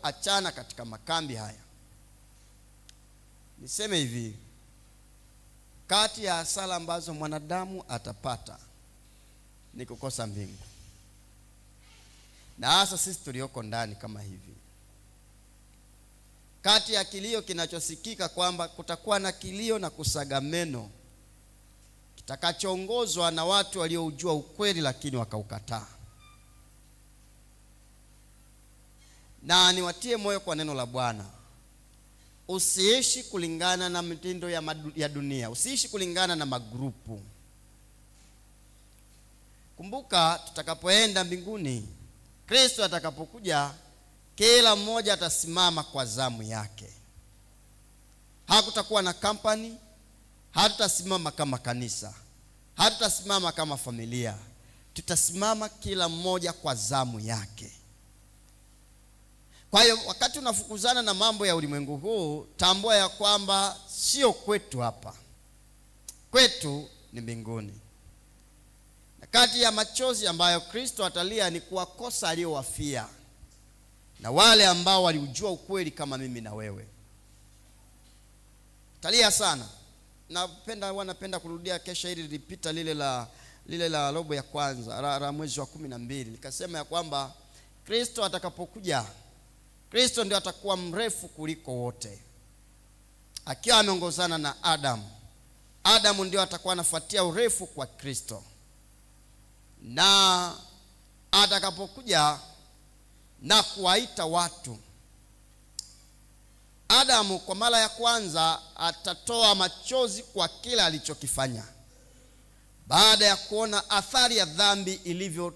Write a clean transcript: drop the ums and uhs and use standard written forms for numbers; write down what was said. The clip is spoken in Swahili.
achana katika makambi haya, niseme hivi, kati ya hasara ambazo mwanadamu atapata ni kukosa mbingu. Na hasa sisi tulioko ndani kama hivi, kati ya kilio kinachosikika kwamba kutakuwa na kilio na kusaga meno kitakachoongozwa na watu walioujua ukweli lakini wakaukataa. Na niwatie moyo kwa neno la Bwana, usiishi kulingana na mitindo ya dunia, usiishi kulingana na magrupu. Kumbuka, tutakapoenda mbinguni, Kristo atakapokuja, kila mmoja atasimama kwa zamu yake. Hakutakuwa na company, hatutasimama kama kanisa, hatutasimama kama familia. Tutasimama kila mmoja kwa zamu yake. Kwa hiyo wakati unafukuzana na mambo ya ulimwengu huu, tambua ya kwamba sio kwetu hapa, kwetu ni mbinguni. Na kati ya machozi ambayo Kristo atalia ni kuwakosa aliowafia na wale ambao waliujua ukweli kama mimi na wewe. Talia sana. Napenda kurudia kesha hili lilipita lile la robo ya kwanza la mwezi wa 12. Nikasema ya kwamba Kristo atakapokuja, Kristo ndio atakuwa mrefu kuliko wote, akiwa ameongozana na Adamu ndio atakuwa anafuatia urefu kwa Kristo. Na atakapokuja na kuwaita watu, Adamu kwa mara ya kwanza atatoa machozi kwa kila alichokifanya, baada ya kuona athari ya dhambi ilivyo